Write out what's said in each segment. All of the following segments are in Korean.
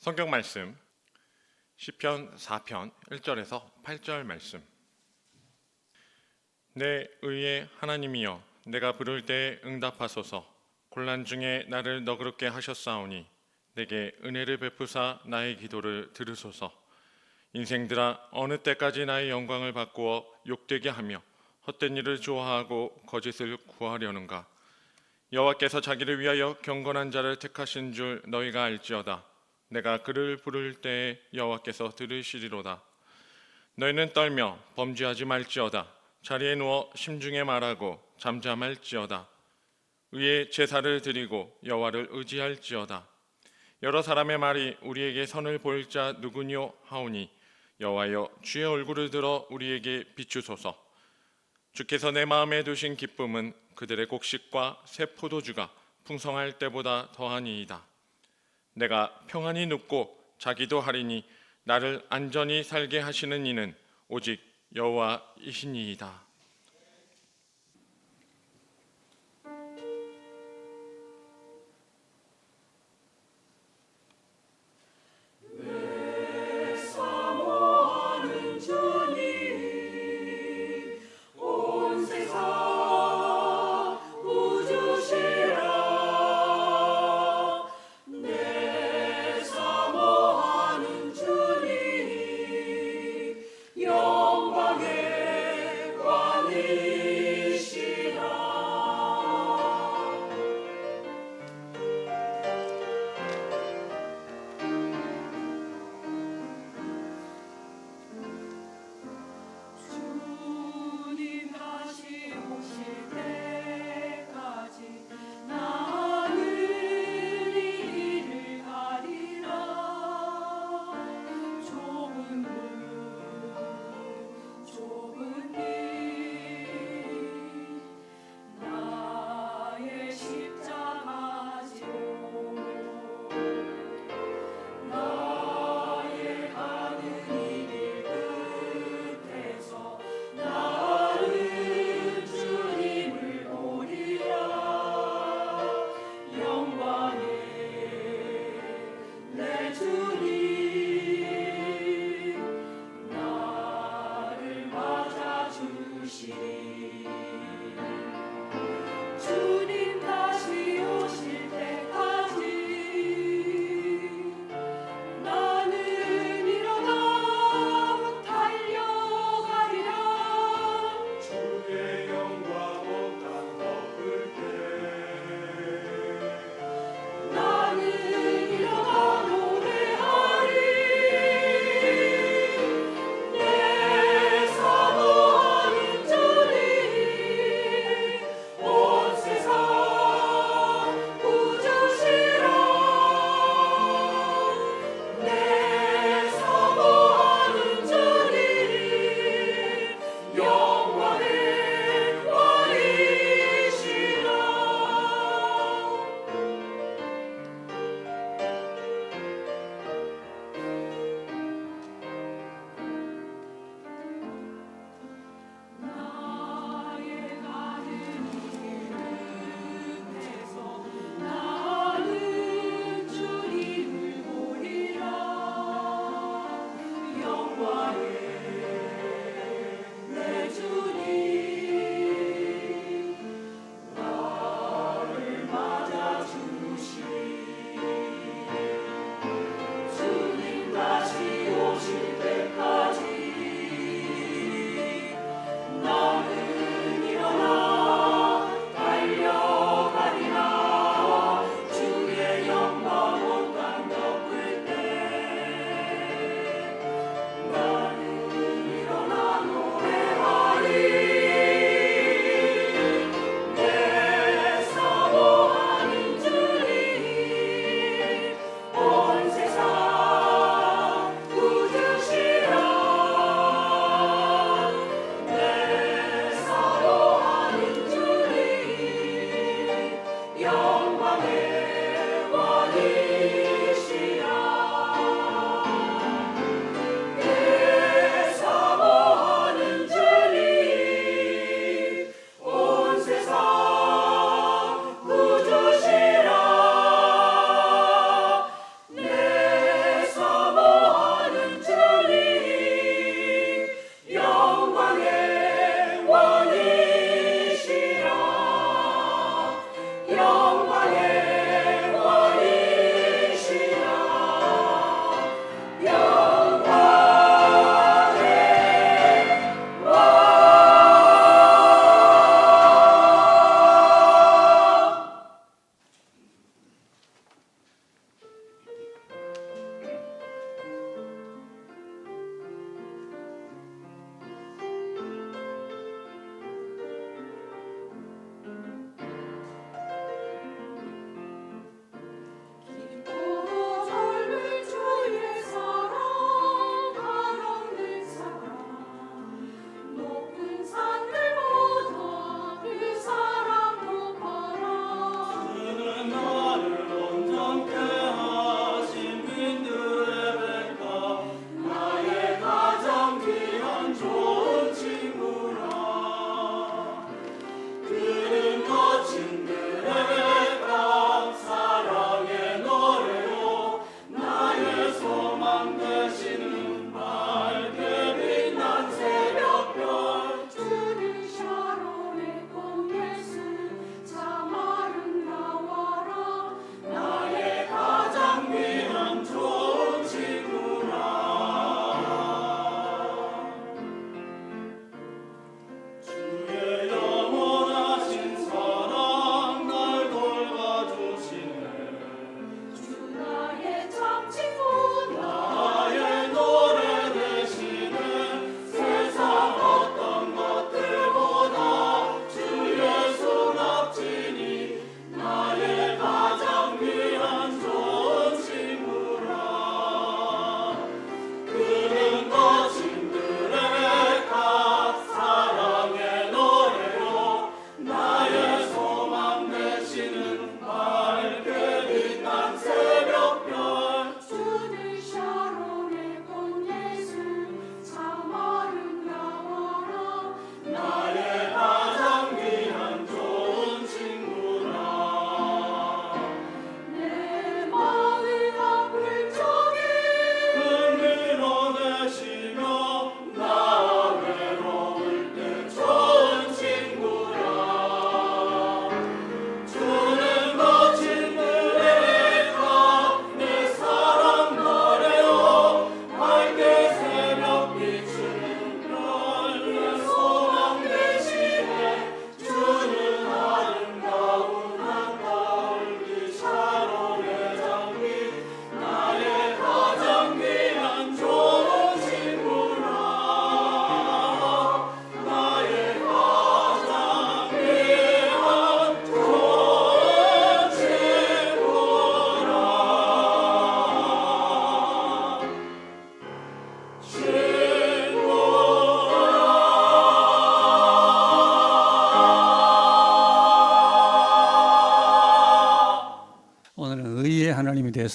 성경 말씀 시편 4편 1절에서 8절 말씀. 내 의의 하나님이여, 내가 부를 때 응답하소서. 곤란 중에 나를 너그럽게 하셨사오니 내게 은혜를 베푸사 나의 기도를 들으소서. 인생들아, 어느 때까지 나의 영광을 바꾸어 욕되게 하며 헛된 일을 좋아하고 거짓을 구하려는가? 여호와께서 자기를 위하여 경건한 자를 택하신 줄 너희가 알지어다. 내가 그를 부를 때에 여호와께서 들으시리로다. 너희는 떨며 범죄하지 말지어다. 자리에 누워 심중에 말하고 잠잠할지어다. 의의 제사를 드리고 여호와를 의지할지어다. 여러 사람의 말이 우리에게 선을 보일 자 누구뇨 하오니 여호와여, 주의 얼굴을 들어 우리에게 비추소서. 주께서 내 마음에 두신 기쁨은 그들의 곡식과 새 포도주가 풍성할 때보다 더하니이다. 내가 평안히 눕고 자기도 하리니 나를 안전히 살게 하시는 이는 오직 여호와이시니이다.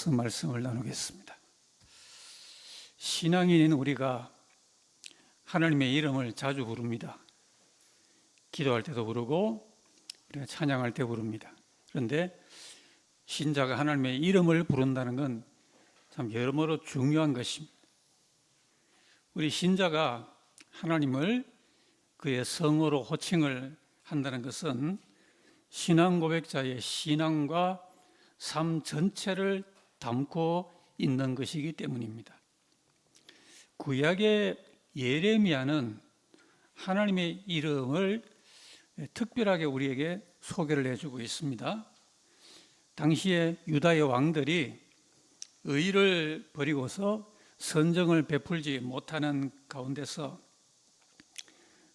대해서 말씀을 나누겠습니다. 신앙인인 우리가 하나님의 이름을 자주 부릅니다. 기도할 때도 부르고 우리가 찬양할 때 부릅니다. 그런데 신자가 하나님의 이름을 부른다는 건 참 여러모로 중요한 것입니다. 우리 신자가 하나님을 그의 성으로 호칭을 한다는 것은 신앙 고백자의 신앙과 삶 전체를 담고 있는 것이기 때문입니다. 구약의 예레미야는 하나님의 이름을 특별하게 우리에게 소개를 해주고 있습니다. 당시에 유다의 왕들이 의를 버리고서 선정을 베풀지 못하는 가운데서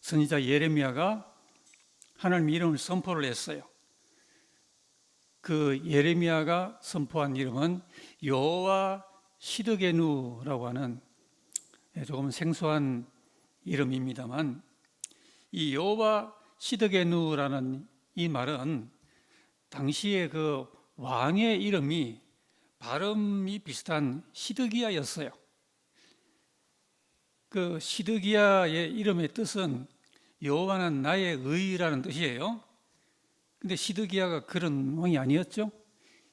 선지자 예레미야가 하나님의 이름을 선포를 했어요. 그 예레미야가 선포한 이름은 여호와 시드게누라고 하는 조금 생소한 이름입니다만, 이 여호와 시드게누라는 이 말은 당시에 그 왕의 이름이 발음이 비슷한 시드기야였어요. 그 시드기야의 이름의 뜻은 여호와는 나의 의라는 뜻이에요. 근데 시드기야가 그런 왕이 아니었죠.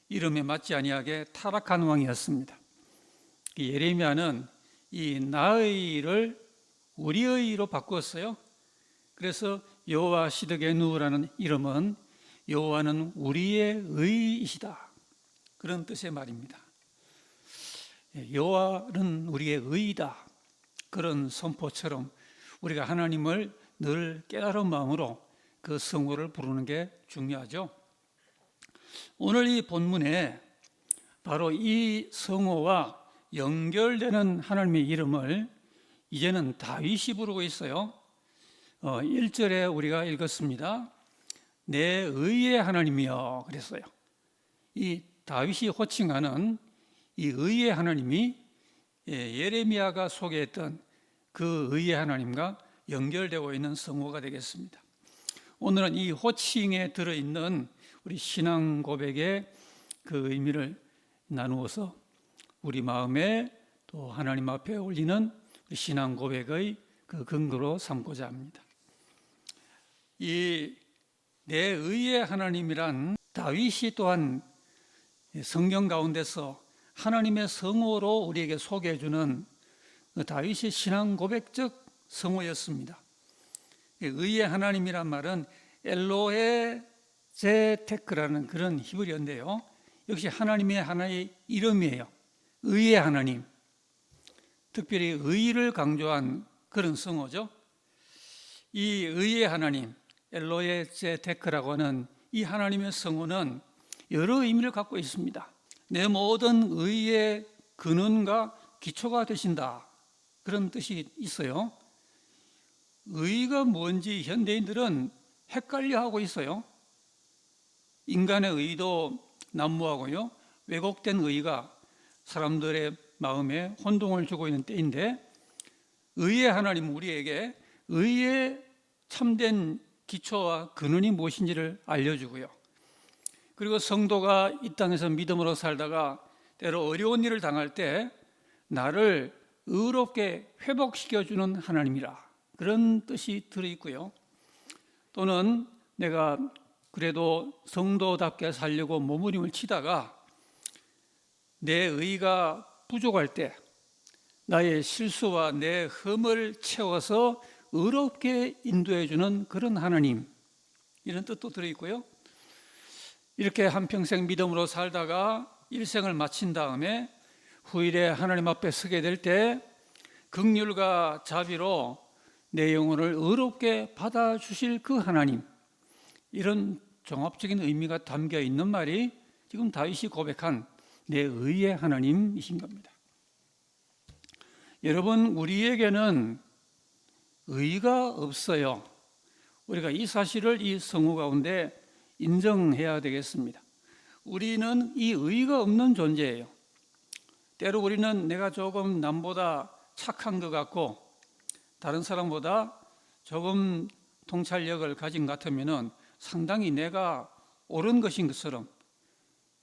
이름에 맞지 아니하게 타락한 왕이었습니다. 예레미야는 이 나의를 우리의로 바꾸었어요. 그래서 여호와 시드게누라는 이름은 여호와는 우리의 의이시다, 그런 뜻의 말입니다. 여호와는 우리의 의이다, 그런 선포처럼 우리가 하나님을 늘 깨달은 마음으로 그 성호를 부르는 게 중요하죠. 오늘 이 본문에 바로 이 성호와 연결되는 하나님의 이름을 이제는 다윗이 부르고 있어요. 1절에 우리가 읽었습니다. 내 의의 하나님이여 그랬어요. 이 다윗이 호칭하는 이 의의 하나님이 예레미야가 소개했던 그 의의 하나님과 연결되고 있는 성호가 되겠습니다. 오늘은 이 호칭에 들어있는 우리 신앙 고백의 그 의미를 나누어서 우리 마음에 또 하나님 앞에 올리는 신앙 고백의 그 근거로 삼고자 합니다. 이 내 의의 하나님이란 다윗이 또한 성경 가운데서 하나님의 성호로 우리에게 소개해 주는 다윗의 신앙 고백적 성호였습니다. 의의 하나님이란 말은 엘로헤 제테크라는 그런 히브리어인데요, 역시 하나님의 하나의 이름이에요. 의의 하나님, 특별히 의를 강조한 그런 성호죠. 이 의의 하나님, 엘로헤 제테크라고 하는 이 하나님의 성호는 여러 의미를 갖고 있습니다. 내 모든 의의 근원과 기초가 되신다, 그런 뜻이 있어요. 의가 뭔지 현대인들은 헷갈려하고 있어요. 인간의 의도 난무하고요, 왜곡된 의가 사람들의 마음에 혼동을 주고 있는 때인데, 의의 하나님은 우리에게 의의 참된 기초와 근원이 무엇인지를 알려주고요, 그리고 성도가 이 땅에서 믿음으로 살다가 때로 어려운 일을 당할 때 나를 의롭게 회복시켜주는 하나님이라, 그런 뜻이 들어있고요. 또는 내가 그래도 성도답게 살려고 몸부림을 치다가 내 의가 부족할 때 나의 실수와 내 흠을 채워서 의롭게 인도해주는 그런 하나님, 이런 뜻도 들어있고요. 이렇게 한평생 믿음으로 살다가 일생을 마친 다음에 후일에 하나님 앞에 서게 될 때 긍휼과 자비로 내 영혼을 의롭게 받아주실 그 하나님, 이런 종합적인 의미가 담겨 있는 말이 지금 다윗이 고백한 내 의의 하나님이신 겁니다. 여러분, 우리에게는 의가 없어요. 우리가 이 사실을 이 성호 가운데 인정해야 되겠습니다. 우리는 이 의가 없는 존재예요. 때로 우리는 내가 조금 남보다 착한 것 같고 다른 사람보다 조금 통찰력을 가진 것 같으면 상당히 내가 옳은 것인 것처럼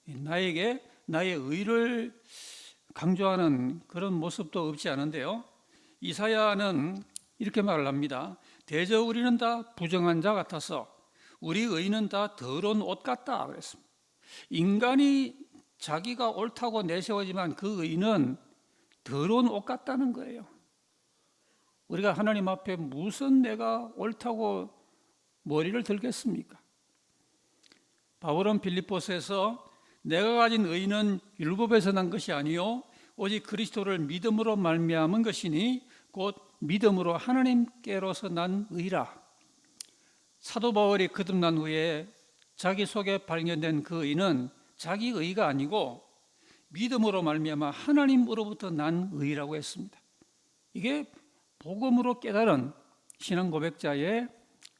나에게 나의 의를 강조하는 그런 모습도 없지 않은데요. 이사야는 이렇게 말을 합니다. 대저 우리는 다 부정한 자 같아서 우리 의는 다 더러운 옷 같다 그랬습니다. 인간이 자기가 옳다고 내세우지만 그 의는 더러운 옷 같다는 거예요. 우리가 하나님 앞에 무슨 내가 옳다고 머리를 들겠습니까? 바울은 빌립보서에서 내가 가진 의는 율법에서 난 것이 아니요 오직 그리스도를 믿음으로 말미암은 것이니 곧 믿음으로 하나님께로서 난 의라. 사도 바울이 거듭난 후에 자기 속에 발견된 그 의는 자기 의가 아니고 믿음으로 말미암아 하나님으로부터 난 의라고 했습니다. 이게 복음으로 깨달은 신앙 고백자의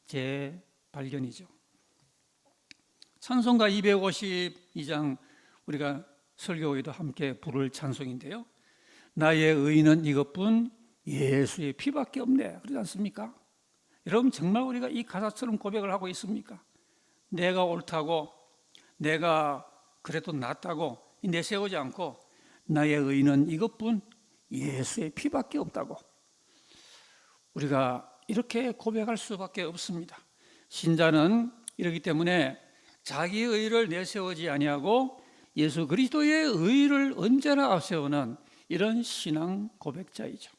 재발견이죠. 찬송가 252장 우리가 설교에도 함께 부를 찬송인데요. 나의 의는 이것뿐 예수의 피밖에 없네. 그러지 않습니까? 여러분 정말 우리가 이 가사처럼 고백을 하고 있습니까? 내가 옳다고 내가 그래도 낫다고 내세우지 않고 나의 의는 이것뿐 예수의 피밖에 없다고 우리가 이렇게 고백할 수밖에 없습니다. 신자는 이러기 때문에 자기 의를 내세우지 아니하고 예수 그리스도의 의를 언제나 앞세우는 이런 신앙 고백자이죠.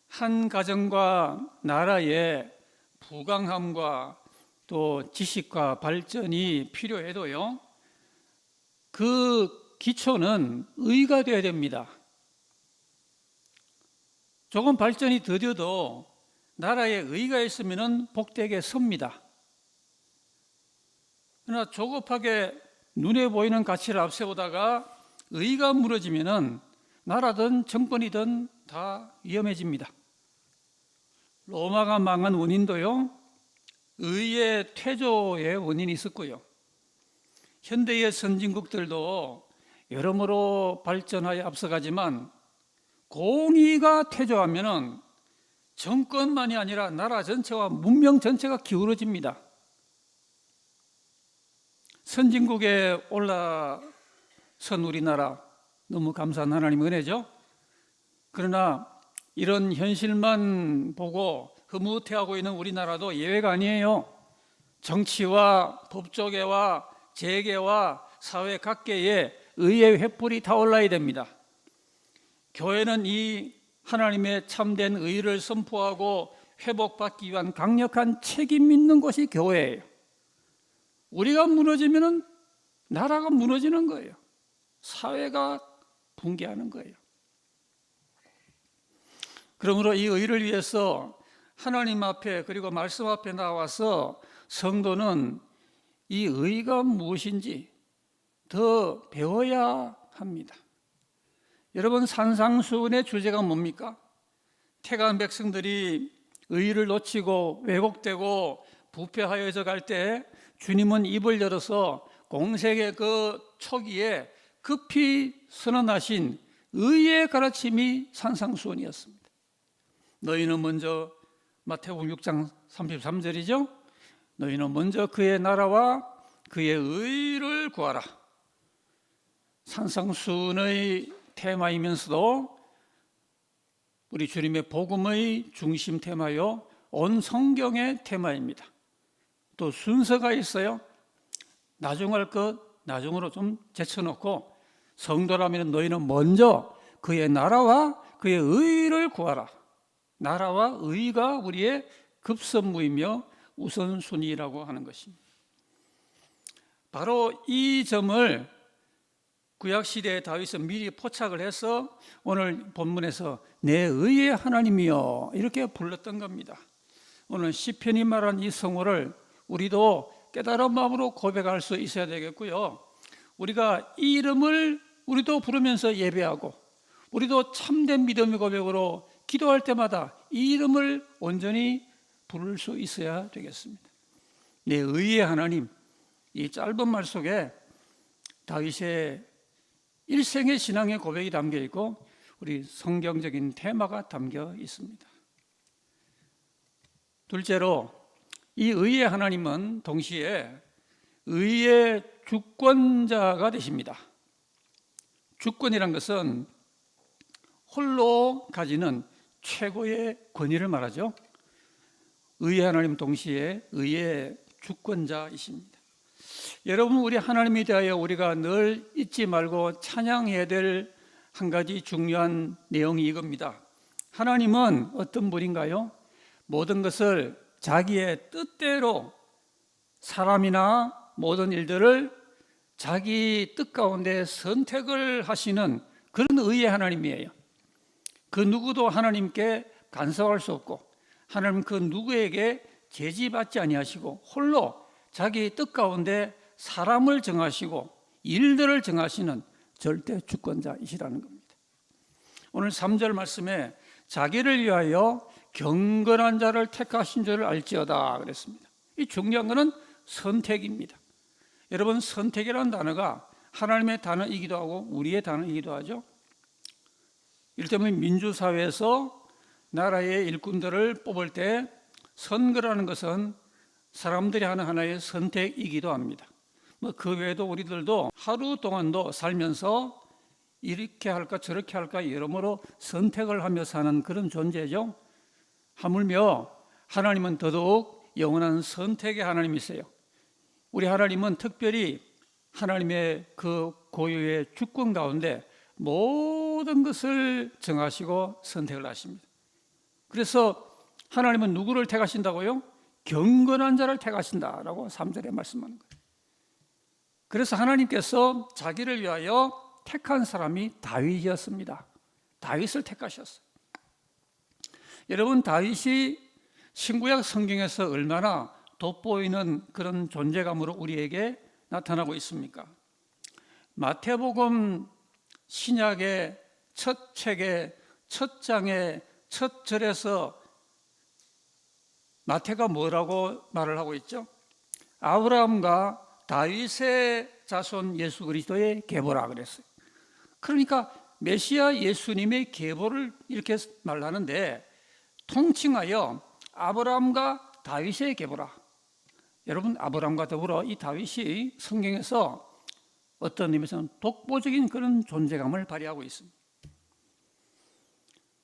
한 가정과 나라의 부강함과 또 지식과 발전이 필요해도요, 그 기초는 의가 되어야 됩니다. 조금 발전이 더뎌도 나라에 의가 있으면 복되게 섭니다. 그러나 조급하게 눈에 보이는 가치를 앞세우다가 의가 무너지면 나라든 정권이든 다 위험해집니다. 로마가 망한 원인도요, 의의 퇴조의 원인이 있었고요. 현대의 선진국들도 여러모로 발전하여 앞서가지만 공의가 퇴조하면 정권만이 아니라 나라 전체와 문명 전체가 기울어집니다. 선진국에 올라선 우리나라 너무 감사한 하나님 은혜죠. 그러나 이런 현실만 보고 흐뭇해하고 있는 우리나라도 예외가 아니에요. 정치와 법조계와 재계와 사회 각계에 의의 횃불이 타올라야 됩니다. 교회는 이 하나님의 참된 의를 선포하고 회복받기 위한 강력한 책임 있는 곳이 교회예요. 우리가 무너지면 나라가 무너지는 거예요. 사회가 붕괴하는 거예요. 그러므로 이 의를 위해서 하나님 앞에 그리고 말씀 앞에 나와서 성도는 이 의가 무엇인지 더 배워야 합니다. 여러분, 산상수훈의 주제가 뭡니까? 태간 백성들이 의를 놓치고 왜곡되고 부패하여져 갈 때 주님은 입을 열어서 공생의 그 초기에 급히 선언하신 의의 가르침이 산상수훈이었습니다. 너희는 먼저, 마태복음 6장 33절이죠. 너희는 먼저 그의 나라와 그의 의를 구하라. 산상수훈의 테마이면서도 우리 주님의 복음의 중심 테마요, 온 성경의 테마입니다. 또 순서가 있어요. 나중할 것 나중으로 좀 제쳐놓고 성도라면 너희는 먼저 그의 나라와 그의 의를 구하라. 나라와 의가 우리의 급선무이며 우선순위라고 하는 것입니다. 바로 이 점을 구약시대의 다윗은 미리 포착을 해서 오늘 본문에서 내 의의 하나님이여 이렇게 불렀던 겁니다. 오늘 시편이 말한 이 성호를 우리도 깨달은 마음으로 고백할 수 있어야 되겠고요. 우리가 이 이름을 우리도 부르면서 예배하고 우리도 참된 믿음의 고백으로 기도할 때마다 이 이름을 온전히 부를 수 있어야 되겠습니다. 내 의의 하나님, 이 짧은 말 속에 다윗의 일생의 신앙의 고백이 담겨 있고 우리 성경적인 테마가 담겨 있습니다. 둘째로 이 의의 하나님은 동시에 의의 주권자가 되십니다. 주권이란 것은 홀로 가지는 최고의 권위를 말하죠. 의의 하나님 동시에 의의 주권자이십니다. 여러분, 우리 하나님에 대하여 우리가 늘 잊지 말고 찬양해야 될 한 가지 중요한 내용이 이겁니다. 하나님은 어떤 분인가요? 모든 것을 자기의 뜻대로, 사람이나 모든 일들을 자기 뜻 가운데 선택을 하시는 그런 의의 하나님이에요. 그 누구도 하나님께 간섭할 수 없고, 하나님 그 누구에게 제지받지 아니하시고 홀로 자기 뜻 가운데 사람을 정하시고 일들을 정하시는 절대 주권자이시라는 겁니다. 오늘 3절 말씀에 자기를 위하여 경건한 자를 택하신 줄을 알지어다 그랬습니다. 이 중요한 것은 선택입니다. 여러분, 선택이라는 단어가 하나님의 단어이기도 하고 우리의 단어이기도 하죠. 이를테면 민주사회에서 나라의 일꾼들을 뽑을 때 선거라는 것은 사람들이 하는 하나의 선택이기도 합니다. 그 외에도 우리들도 하루 동안도 살면서 이렇게 할까 저렇게 할까 여러모로 선택을 하며 사는 그런 존재죠. 하물며 하나님은 더더욱 영원한 선택의 하나님이세요. 우리 하나님은 특별히 하나님의 그 고유의 주권 가운데 모든 것을 정하시고 선택을 하십니다. 그래서 하나님은 누구를 택하신다고요? 경건한 자를 택하신다라고 3절에 말씀하는 거예요. 그래서 하나님께서 자기를 위하여 택한 사람이 다윗이었습니다. 다윗을 택하셨어요. 여러분, 다윗이 신구약 성경에서 얼마나 돋보이는 그런 존재감으로 우리에게 나타나고 있습니까? 마태복음 신약의 첫 책의 첫 장의 첫 절에서 마태가 뭐라고 말을 하고 있죠? 아브라함과 다윗의 자손 예수 그리스도의 계보라 그랬어요. 그러니까 메시아 예수님의 계보를 이렇게 말하는데 통칭하여 아브라함과 다윗의 계보라. 여러분, 아브라함과 더불어 이 다윗이 성경에서 어떤 의미에서는 독보적인 그런 존재감을 발휘하고 있습니다.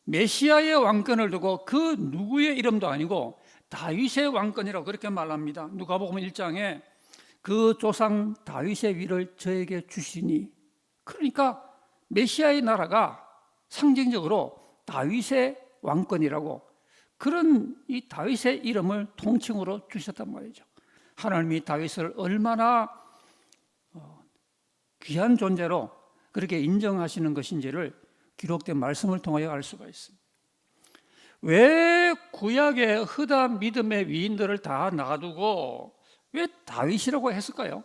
메시아의 왕권을 두고 그 누구의 이름도 아니고 다윗의 왕권이라고 그렇게 말합니다. 누가복음 1장에 그 조상 다윗의 위를 저에게 주시니, 그러니까 메시아의 나라가 상징적으로 다윗의 왕권이라고 그런 이 다윗의 이름을 통칭으로 주셨단 말이죠. 하나님이 다윗을 얼마나 귀한 존재로 그렇게 인정하시는 것인지를 기록된 말씀을 통하여 알 수가 있습니다. 왜 구약의 흐다 믿음의 위인들을 다 놔두고 왜 다윗이라고 했을까요?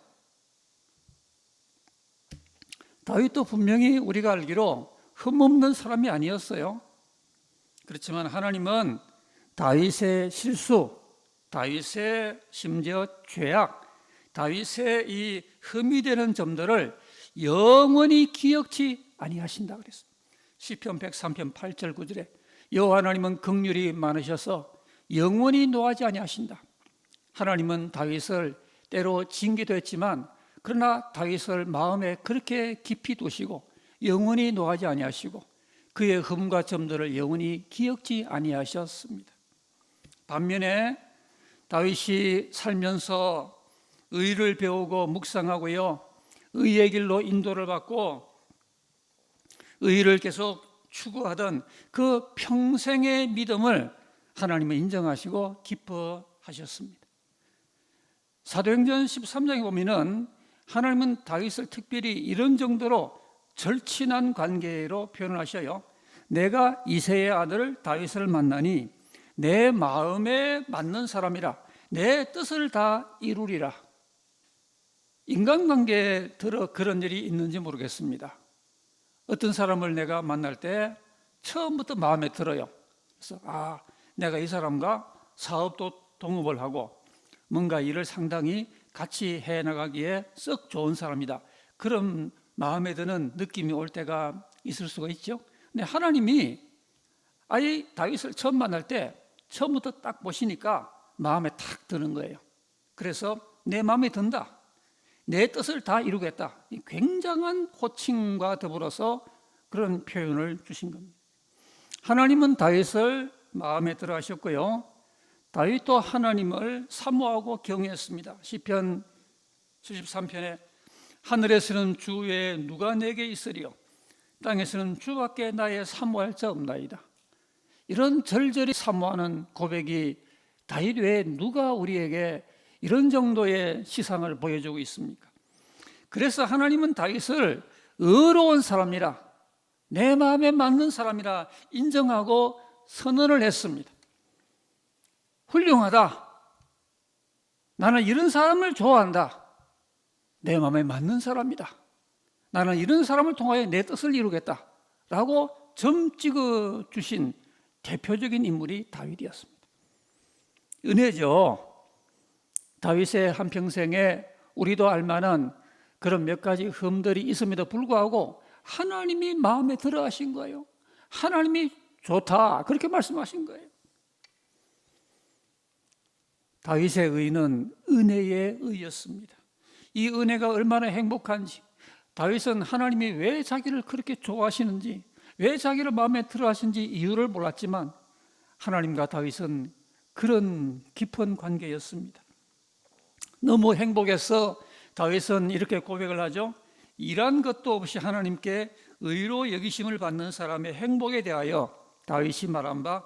다윗도 분명히 우리가 알기로 흠없는 사람이 아니었어요. 그렇지만 하나님은 다윗의 실수, 다윗의 심지어 죄악, 다윗의 이 흠이 되는 점들을 영원히 기억지 아니하신다 그랬습니다. 시편 103편 8절 9절에 여호와 하나님은 긍휼이 많으셔서 영원히 노하지 아니하신다. 하나님은 다윗을 때로 징계도 했지만 그러나 다윗을 마음에 그렇게 깊이 두시고 영원히 노하지 아니하시고 그의 흠과 점들을 영원히 기억지 아니하셨습니다. 반면에 다윗이 살면서 의를 배우고 묵상하고요, 의의 길로 인도를 받고 의를 계속 추구하던 그 평생의 믿음을 하나님은 인정하시고 기뻐하셨습니다. 사도행전 13장에 보면은 하나님은 다윗을 특별히 이런 정도로 절친한 관계로 표현을 하셔요. 내가 이새의 아들 다윗을 만나니 내 마음에 맞는 사람이라 내 뜻을 다 이루리라. 인간관계에 들어 그런 일이 있는지 모르겠습니다. 어떤 사람을 내가 만날 때 처음부터 마음에 들어요. 그래서 내가 이 사람과 사업도 동업을 하고 뭔가 일을 상당히 같이 해나가기에 썩 좋은 사람이다. 그런 마음에 드는 느낌이 올 때가 있을 수가 있죠. 근데 하나님이 아예 다윗을 처음 만날 때 처음부터 딱 보시니까 마음에 탁 드는 거예요. 그래서 내 마음에 든다. 내 뜻을 다 이루겠다. 굉장한 호칭과 더불어서 그런 표현을 주신 겁니다. 하나님은 다윗을 마음에 들어 하셨고요, 다윗도 하나님을 사모하고 경외했습니다. 시편 73편에 하늘에서는 주 외에 누가 내게 있으리요, 땅에서는 주밖에 나의 사모할 자 없나이다. 이런 절절히 사모하는 고백이 다윗 외에 누가 우리에게 이런 정도의 시상을 보여주고 있습니까? 그래서 하나님은 다윗을 의로운 사람이라, 내 마음에 맞는 사람이라 인정하고 선언을 했습니다. 훌륭하다. 나는 이런 사람을 좋아한다. 내 마음에 맞는 사람이다. 나는 이런 사람을 통하여 내 뜻을 이루겠다 라고 점 찍어 주신 대표적인 인물이 다윗이었습니다. 은혜죠. 다윗의 한평생에 우리도 알만한 그런 몇 가지 흠들이 있음에도 불구하고 하나님이 마음에 들어 하신 거예요. 하나님이 좋다 그렇게 말씀하신 거예요. 다윗의 의는 은혜의 의였습니다. 이 은혜가 얼마나 행복한지, 다윗은 하나님이 왜 자기를 그렇게 좋아하시는지, 왜 자기를 마음에 들어 하시는지 이유를 몰랐지만 하나님과 다윗은 그런 깊은 관계였습니다. 너무 행복해서 다윗은 이렇게 고백을 하죠. 일한 것도 없이 하나님께 의로 여기심을 받는 사람의 행복에 대하여 다윗이 말한 바,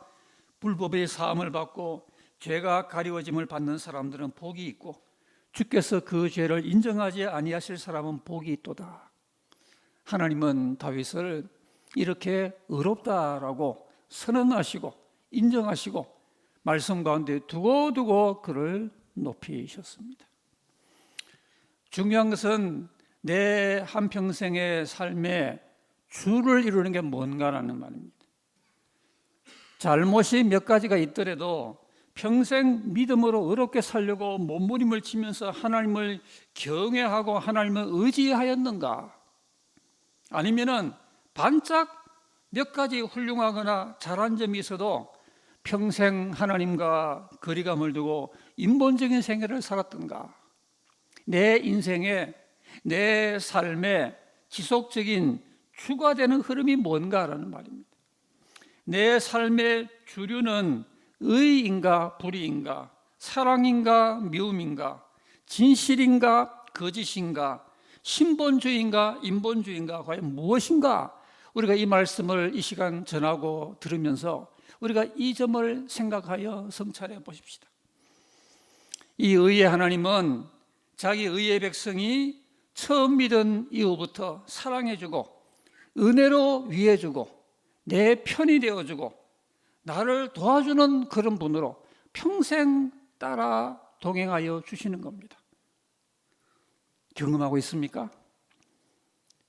불법의 사함을 받고 죄가 가리워짐을 받는 사람들은 복이 있고 주께서 그 죄를 인정하지 아니하실 사람은 복이 있도다. 하나님은 다윗을 이렇게 의롭다라고 선언하시고 인정하시고 말씀 가운데 두고두고 그를 높이셨습니다. 중요한 것은 내 한평생의 삶에 주를 이루는 게 뭔가라는 말입니다. 잘못이 몇 가지가 있더라도 평생 믿음으로 의롭게 살려고 몸부림을 치면서 하나님을 경외하고 하나님을 의지하였는가? 아니면은 반짝 몇 가지 훌륭하거나 잘한 점이 있어도 평생 하나님과 거리감을 두고 인본적인 생애를 살았던가? 내 인생에, 내 삶에 지속적인 주가 되는 흐름이 뭔가라는 말입니다. 내 삶의 주류는 의인가 불의인가, 사랑인가 미움인가, 진실인가 거짓인가, 신본주의인가 인본주의인가, 과연 무엇인가? 우리가 이 말씀을 이 시간 전하고 들으면서 우리가 이 점을 생각하여 성찰해 보십시다. 이 의의 하나님은 자기 의의 백성이 처음 믿은 이후부터 사랑해주고 은혜로 위해주고 내 편이 되어주고 나를 도와주는 그런 분으로 평생 따라 동행하여 주시는 겁니다. 경험하고 있습니까?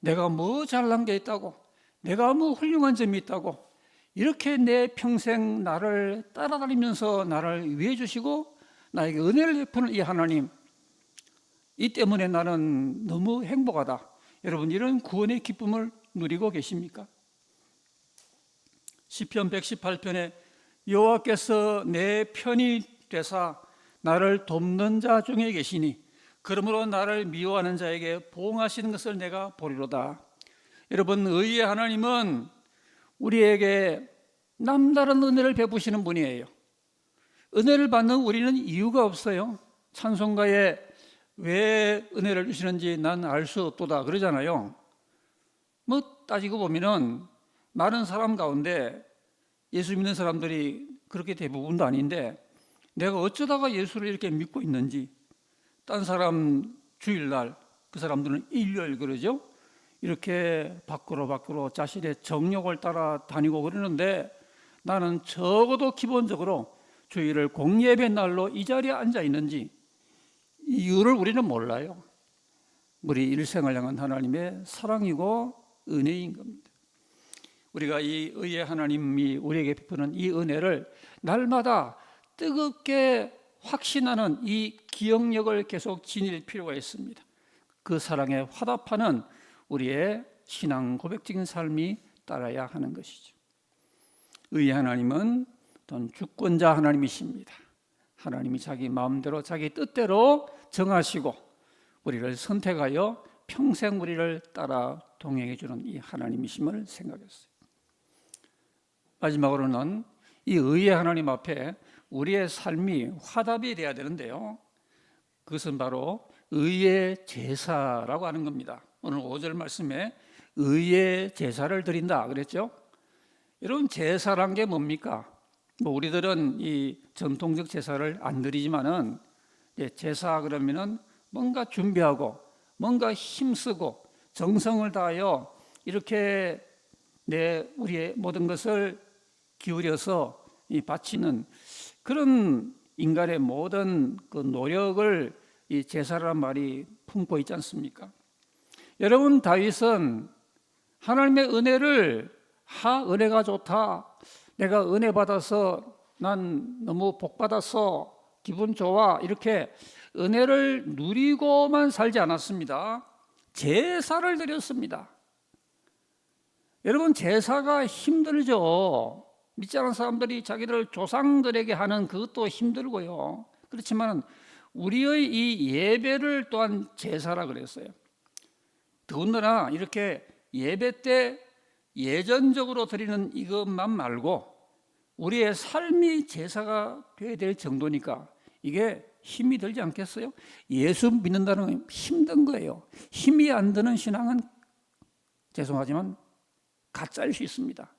내가 뭐 잘난 게 있다고, 내가 뭐 훌륭한 점이 있다고 이렇게 내 평생 나를 따라다니면서 나를 위해 주시고 나에게 은혜를 베푸는 이 하나님, 이 때문에 나는 너무 행복하다. 여러분, 이런 구원의 기쁨을 누리고 계십니까? 시편 118편에 여호와께서 내 편이 되사 나를 돕는 자 중에 계시니 그러므로 나를 미워하는 자에게 보응하시는 것을 내가 보리로다. 여러분, 의의 하나님은 우리에게 남다른 은혜를 베푸시는 분이에요. 은혜를 받는 우리는 이유가 없어요. 찬송가에 왜 은혜를 주시는지 난 알 수 없도다 그러잖아요. 뭐 따지고 보면은 많은 사람 가운데 예수 믿는 사람들이 그렇게 대부분도 아닌데 내가 어쩌다가 예수를 이렇게 믿고 있는지, 딴 사람 주일날, 그 사람들은 일요일 그러죠. 이렇게 밖으로 자신의 정욕을 따라 다니고 그러는데 나는 적어도 기본적으로 주일을 공예배 날로 이 자리에 앉아 있는지 이유를 우리는 몰라요. 우리 일생을 향한 하나님의 사랑이고 은혜인 겁니다. 우리가 이 의의 하나님이 우리에게 베푸는 이 은혜를 날마다 뜨겁게 확신하는 이 기억력을 계속 지닐 필요가 있습니다. 그 사랑에 화답하는 우리의 신앙 고백적인 삶이 따라야 하는 것이죠. 의의 하나님은 주권자 하나님이십니다. 하나님이 자기 마음대로 자기 뜻대로 정하시고 우리를 선택하여 평생 우리를 따라 동행해 주는 이 하나님이심을 생각했어요. 마지막으로는 이 의의 하나님 앞에 우리의 삶이 화답이 돼야 되는데요, 그것은 바로 의의 제사라고 하는 겁니다. 오늘 5절 말씀에 의의 제사를 드린다 그랬죠. 여러분, 제사란 게 뭡니까? 우리들은 이 전통적 제사를 안 드리지만은, 제사 그러면은 뭔가 준비하고 뭔가 힘쓰고 정성을 다하여 이렇게 우리의 모든 것을 기울여서 바치는 그런 인간의 모든 그 노력을 이 제사라는 말이 품고 있지 않습니까? 여러분, 다윗은 하나님의 은혜를 은혜가 좋다, 내가 은혜 받아서 난 너무 복 받아서 기분 좋아, 이렇게 은혜를 누리고만 살지 않았습니다. 제사를 드렸습니다. 여러분, 제사가 힘들죠. 믿지 않은 사람들이 자기들 조상들에게 하는 그것도 힘들고요. 그렇지만 우리의 이 예배를 또한 제사라 그랬어요. 더군다나 이렇게 예배 때 예전적으로 드리는 이것만 말고 우리의 삶이 제사가 되어야 될 정도니까 이게 힘이 들지 않겠어요? 예수 믿는다는 건 힘든 거예요. 힘이 안 드는 신앙은 죄송하지만 가짜일 수 있습니다.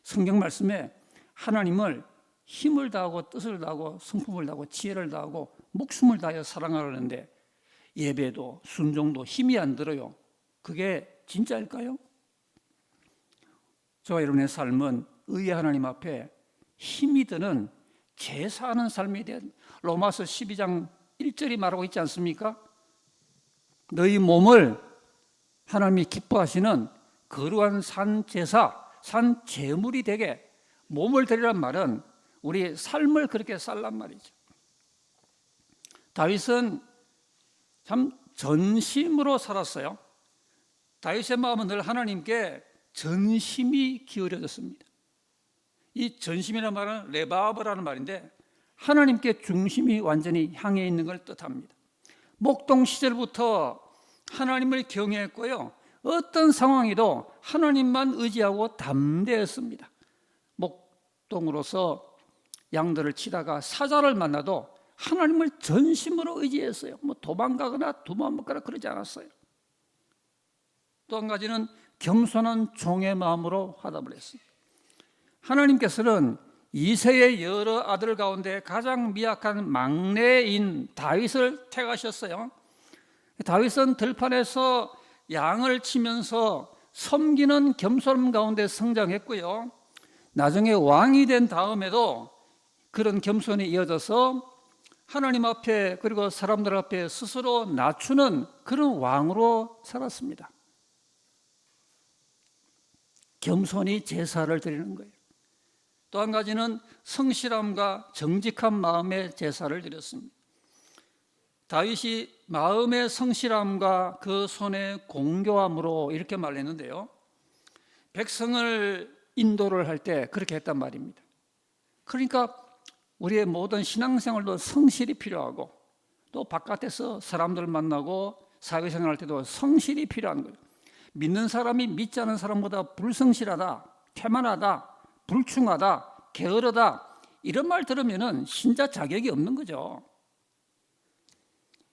성경 말씀에 하나님을 힘을 다하고 뜻을 다하고 성품을 다하고 지혜를 다하고 목숨을 다하여 사랑하려는데 예배도 순종도 힘이 안 들어요. 그게 진짜일까요? 저와 여러분의 삶은 의의 하나님 앞에 힘이 드는 제사하는 삶에 대한 로마서 12장 1절이 말하고 있지 않습니까? 너희 몸을 하나님이 기뻐하시는 거룩한 산제사, 산제물이 되게 몸을 드리란 말은 우리의 삶을 그렇게 살란 말이죠. 다윗은 참 전심으로 살았어요. 다윗의 마음은 늘 하나님께 전심이 기울여졌습니다. 이 전심이라는 말은 레바브라는 말인데 하나님께 중심이 완전히 향해 있는 걸 뜻합니다. 목동 시절부터 하나님을 경외했고요, 어떤 상황에도 하나님만 의지하고 담대했습니다. 목동으로서 양들을 치다가 사자를 만나도 하나님을 전심으로 의지했어요. 도망가거나 도망먹거나 그러지 않았어요. 또 한 가지는 겸손한 종의 마음으로 화답을 했습니다. 하나님께서는 이새의 여러 아들 가운데 가장 미약한 막내인 다윗을 택하셨어요. 다윗은 들판에서 양을 치면서 섬기는 겸손함 가운데 성장했고요, 나중에 왕이 된 다음에도 그런 겸손이 이어져서 하나님 앞에 그리고 사람들 앞에 스스로 낮추는 그런 왕으로 살았습니다. 겸손히 제사를 드리는 거예요. 또 한 가지는 성실함과 정직한 마음의 제사를 드렸습니다. 다윗이 마음의 성실함과 그 손의 공교함으로 이렇게 말했는데요, 백성을 인도를 할 때 그렇게 했단 말입니다. 그러니까 우리의 모든 신앙생활도 성실이 필요하고 또 바깥에서 사람들 만나고 사회생활 할 때도 성실이 필요한 거예요. 믿는 사람이 믿지 않은 사람보다 불성실하다, 태만하다, 불충하다, 게으르다 이런 말 들으면 신자 자격이 없는 거죠.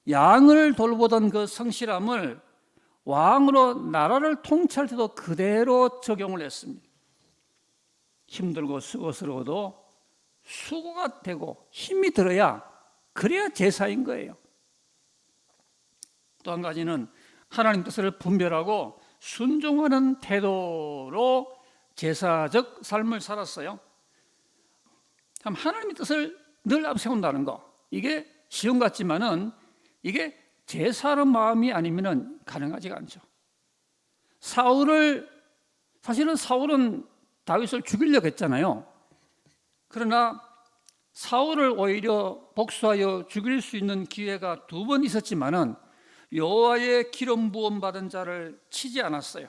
양을 돌보던 그 성실함을 왕으로 나라를 통치할 때도 그대로 적용을 했습니다. 힘들고 수고스러워도 수고가 되고 힘이 들어야 그래야 제사인 거예요. 또 한 가지는 하나님 뜻을 분별하고 순종하는 태도로 제사적 삶을 살았어요. 참 하나님의 뜻을 늘 앞세운다는 거, 이게 쉬운 것 같지만은 이게 제사하는 마음이 아니면 가능하지가 않죠. 사실은 사울은 다윗을 죽이려고 했잖아요. 그러나 사울을 오히려 복수하여 죽일 수 있는 기회가 2번 있었지만은 여호와의 기름 부음 받은 자를 치지 않았어요.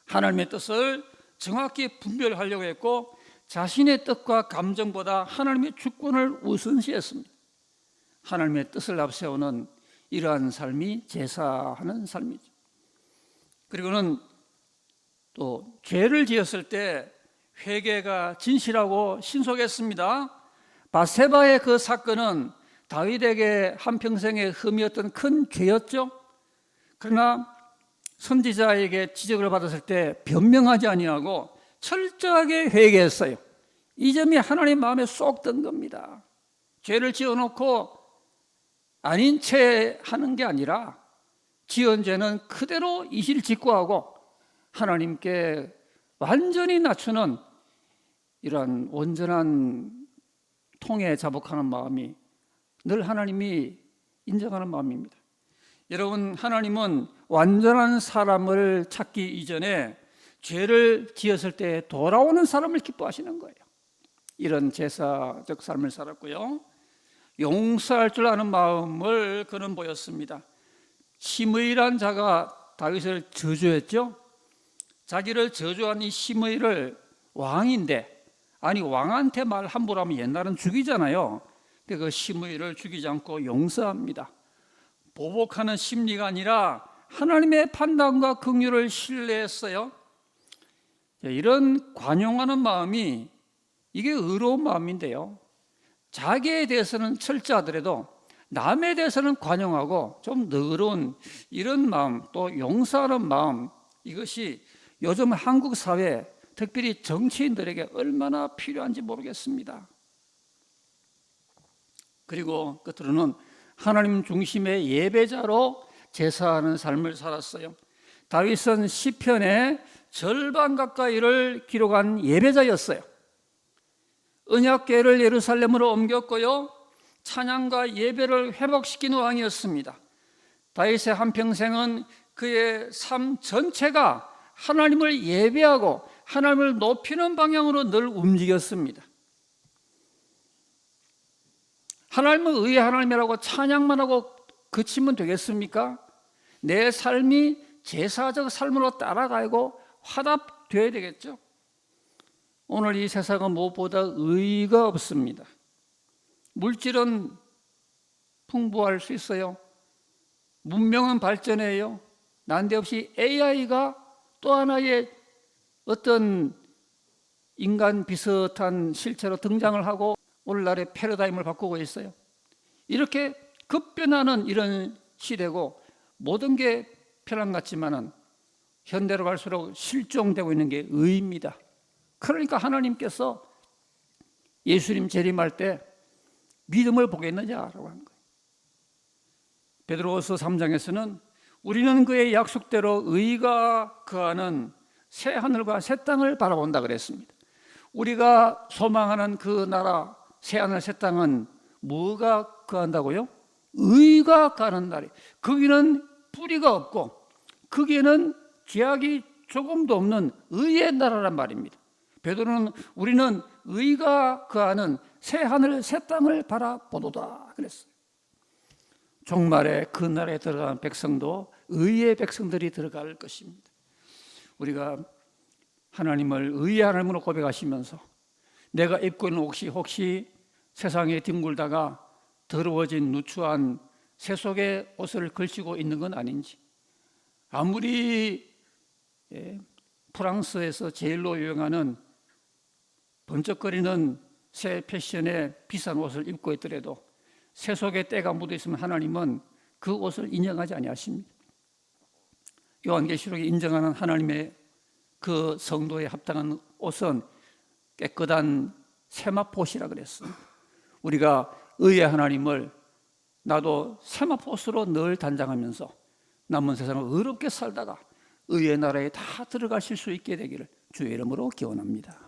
하나님의 뜻을 정확히 분별하려고 했고 자신의 뜻과 감정보다 하나님의 주권을 우선시했습니다. 하나님의 뜻을 앞세우는 이러한 삶이 제사하는 삶이죠. 그리고는 또 죄를 지었을 때 회개가 진실하고 신속했습니다. 바세바의 그 사건은 다윗에게 한평생의 흠이었던 큰 죄였죠. 그러나 선지자에게 지적을 받았을 때 변명하지 아니하고 철저하게 회개했어요. 이 점이 하나님 마음에 쏙 든 겁니다. 죄를 지어놓고 아닌 채 하는 게 아니라 지은 죄는 그대로 이실직고하고 하나님께 완전히 낮추는 이러한 온전한 통에 자복하는 마음이 늘 하나님이 인정하는 마음입니다. 여러분, 하나님은 완전한 사람을 찾기 이전에 죄를 지었을 때 돌아오는 사람을 기뻐하시는 거예요. 이런 제사적 삶을 살았고요. 용서할 줄 아는 마음을 그는 보였습니다. 시므이란 자가 다윗을 저주했죠. 자기를 저주한 이 시므이를 왕인데, 아니 왕한테 말 함부로 하면 옛날은 죽이잖아요. 근데 그 시므이를 죽이지 않고 용서합니다. 보복하는 심리가 아니라 하나님의 판단과 긍휼을 신뢰했어요. 이런 관용하는 마음이 이게 의로운 마음인데요. 자기에 대해서는 철저하더라도 남에 대해서는 관용하고 좀 너그러운 이런 마음, 또 용서하는 마음, 이것이 요즘 한국 사회, 특별히 정치인들에게 얼마나 필요한지 모르겠습니다. 그리고 끝으로는 하나님 중심의 예배자로 제사하는 삶을 살았어요. 다윗은 시편의 절반 가까이를 기록한 예배자였어요. 언약궤를 예루살렘으로 옮겼고요, 찬양과 예배를 회복시킨 왕이었습니다. 다윗의 한평생은 그의 삶 전체가 하나님을 예배하고 하나님을 높이는 방향으로 늘 움직였습니다. 하나님은 의의 하나님이라고 찬양만 하고 그치면 되겠습니까? 내 삶이 제사적 삶으로 따라가고 화답되어야 되겠죠. 오늘 이 세상은 무엇보다 의의가 없습니다. 물질은 풍부할 수 있어요. 문명은 발전해요. 난데없이 AI가 또 하나의 어떤 인간 비슷한 실체로 등장을 하고 오늘날의 패러다임을 바꾸고 있어요. 이렇게 급변하는 이런 시대고 모든 게 편한 것 같지만은 현대로 갈수록 실종되고 있는 게 의입니다. 그러니까 하나님께서 예수님 재림할 때 믿음을 보겠느냐라고 하는 거예요. 베드로후서 3장에서는 우리는 그의 약속대로 의가 거하는 새 하늘과 새 땅을 바라본다 그랬습니다. 우리가 소망하는 그 나라 새 하늘 새 땅은 뭐가 거한다고요? 의가 거하는 나라예요. 거기는 뿌리가 없고 거기에는 죄악이 조금도 없는 의의 나라란 말입니다. 베드로는 우리는 의가 거하는 새 하늘 새 땅을 바라보도다 그랬어요. 종말에 그 나라에 들어가는 백성도 의의 백성들이 들어갈 것입니다. 우리가 하나님을 의의 하나님으로 고백하시면서 내가 입고 있는 옷이 혹시 세상에 뒹굴다가 더러워진 누추한 새 속의 옷을 걸치고 있는 건 아닌지, 아무리 프랑스에서 제일로 유행하는 번쩍거리는 새 패션의 비싼 옷을 입고 있더라도 새 속에 때가 묻어 있으면 하나님은 그 옷을 인정하지 아니하십니다. 요한계시록이 인정하는 하나님의 그 성도에 합당한 옷은 깨끗한 세마포시라 그랬습니다. 우리가 의의 하나님을 나도 세마포스로 늘 단장하면서 남은 세상을 의롭게 살다가 의의 나라에 다 들어가실 수 있게 되기를 주의 이름으로 기원합니다.